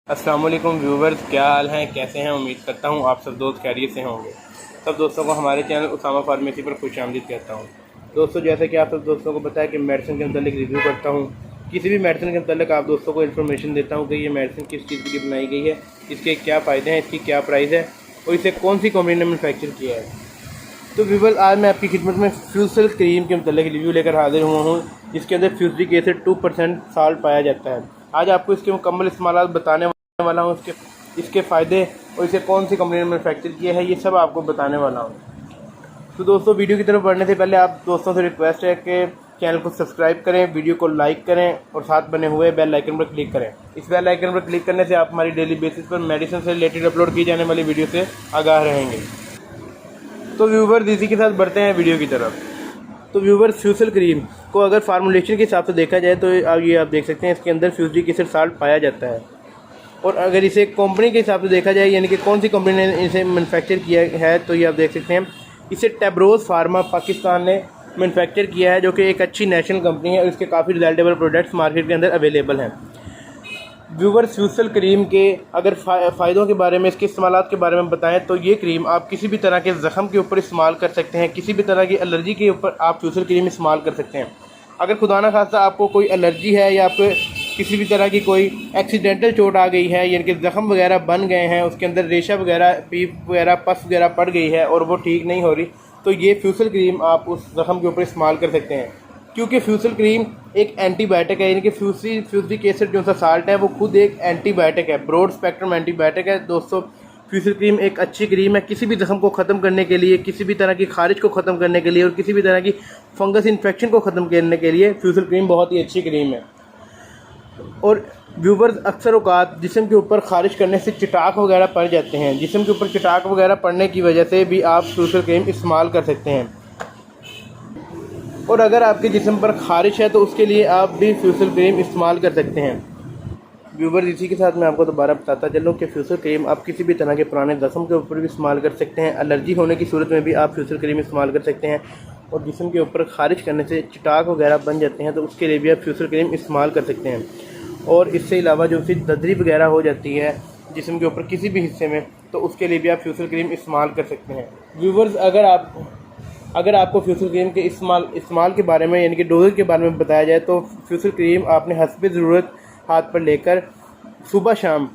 अस्सलाम वालेकुम व्यूवर्स, क्या हाल हैं, कैसे हैं। उम्मीद करता हूं आप सब दोस्त खैरियत से होंगे। सब दोस्तों को हमारे चैनल उसामा फार्मेसी पर खुशामदीद कहता हूं। दोस्तों, जैसे कि आप सब दोस्तों को पता है कि मेडिसिन के मतलब रिव्यू करता हूं। किसी भी मेडिसिन के मतलब आप दोस्तों को इन्फॉर्मेशन देता हूं कि ये मेडिसिन किस चीज़ के लिए बनाई गई है, इसके क्या फ़ायदे हैं, इसकी क्या प्राइस है और इसे कौन सी कंपनी ने मैन्युफैक्चर किया है। तो व्यूवर्स, आज मैं आपकी खिदमत में फ्यूसल क्रीम के मतलब रिव्यू लेकर हाजिर हुआ हूँ, जिसके अंदर फ्यूसरिक एसिड 2% साल्ट पाया जाता है। आज आपको इसके मुकम्मल इस्तेमाल बताने वाला हूँ, इसके फ़ायदे और इसे कौन सी कंपनी ने मैन्युफैक्चर किया है, ये सब आपको बताने वाला हूँ। तो दोस्तों, वीडियो की तरफ बढ़ने से पहले आप दोस्तों से रिक्वेस्ट है कि चैनल को सब्सक्राइब करें, वीडियो को लाइक करें और साथ बने हुए बेल आइकन पर क्लिक करें। इस बेल आइकन पर क्लिक करने से आप हमारी डेली बेसिस पर मेडिसिन से रिलेटेड अपलोड की जाने वाली वीडियो से आगाह रहेंगे। तो व्यूवर्स, इसी के साथ बढ़ते हैं वीडियो की तरफ। तो व्यूवर्स, फ्यूसल क्रीम को अगर फार्मूलेशन के हिसाब से देखा जाए तो आप देख सकते हैं इसके अंदर फ्यूसरिक एसिड साल्ट पाया जाता है। और अगर इसे कंपनी के हिसाब से देखा जाए, यानी कि कौन सी कंपनी ने इसे मैन्युफैक्चर किया है, तो ये आप देख सकते हैं इसे टेब्रोज फार्मा पाकिस्तान ने मैन्युफैक्चर किया है, जो कि एक अच्छी नेशनल कंपनी है और इसके काफ़ी रिलायबल प्रोडक्ट्स मार्केट के अंदर अवेलेबल हैं। व्यूवर्स, फ्यूसल क्रीम के अगर फ़ायदों के बारे में, इसके इस्तेमाल के बारे में बताएं तो ये क्रीम आप किसी भी तरह के ज़ख़म के ऊपर इस्तेमाल कर सकते हैं, किसी भी तरह की एलर्जी के ऊपर आप फ्यूसल क्रीम इस्तेमाल कर सकते हैं। अगर खुदा ना खास्ता आपको कोई एलर्जी है या आपको किसी भी तरह की कोई एक्सीडेंटल चोट आ गई है, यानी कि ज़ख़म वगैरह बन गए हैं, उसके अंदर रेशा वगैरह, पीप वगैरह, पस वगैरह पड़ गई है और वो ठीक नहीं हो रही, तो ये फ्यूसल क्रीम आप उस ज़ख़म के ऊपर इस्तेमाल कर सकते हैं। क्योंकि फ्यूसल क्रीम एक एंटीबायोटिक है, यानी कि फ्यूसरिक एसिड जो सा साल्ट है वो खुद एक एंटीबायोटिक है, ब्रॉड स्पेक्ट्रम एंटीबायोटिक है। दोस्तों, फ्यूसल क्रीम एक अच्छी क्रीम है किसी भी ज़ख़म को ख़त्म करने के लिए, किसी भी तरह की खारिश को ख़त्म करने के लिए और किसी भी तरह की फंगस इन्फेक्शन को ख़त्म करने के लिए फ्यूसल क्रीम बहुत ही अच्छी क्रीम है। और व्यूवर्स, अक्सर औकात जिस्म के ऊपर खारिश करने से चटाक वगैरह पड़ जाते हैं, जिस्म के ऊपर चटाक वगैरह पड़ने की वजह से भी आप फ्यूसल क्रीम इस्तेमाल कर सकते हैं। और अगर आपके जिस्म पर खारिश है तो उसके लिए आप भी फ्यूसल क्रीम इस्तेमाल कर सकते हैं। व्यूवर्स, इसी के साथ मैं आपको दोबारा बताता चलूँ कि फ्यूसल क्रीम आप किसी भी तरह के पुराने ज़ख़म के ऊपर भी इस्तेमाल कर सकते हैं, एलर्जी होने की सूरत में भी आप फ्यूसल क्रीम इस्तेमाल कर सकते हैं, और जिस्म के ऊपर खारिश करने से चटाक वगैरह बन जाते हैं तो उसके लिए भी आप फ्यूसल क्रीम इस्तेमाल कर सकते हैं। और इससे अलावा जो फिर ददरी वगैरह हो जाती है जिस्म के ऊपर किसी भी हिस्से में, तो उसके लिए भी आप फ्यूसल क्रीम इस्तेमाल कर सकते हैं। व्यूवर्स, अगर आपको फ्यूसल क्रीम के इस्तेमाल के बारे में, यानी कि डोजेज के बारे में बताया जाए, तो फ्यूसल क्रीम आपने हस्ब ज़रूरत हाथ पर लेकर सुबह शाम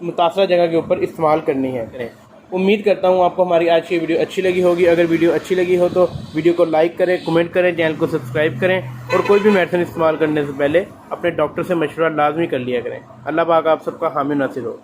मुतासरा जगह के ऊपर इस्तेमाल करनी है। उम्मीद करता हूँ आपको हमारी आज की वीडियो अच्छी लगी होगी। अगर वीडियो अच्छी लगी हो तो वीडियो को लाइक करें, कमेंट करें, चैनल को सब्सक्राइब करें और कोई भी मेडिसिन इस्तेमाल करने से पहले अपने डॉक्टर से मशवरा लाजमी कर लिया करें। अल्लाह पाक आप सबका हामी नासिर हो।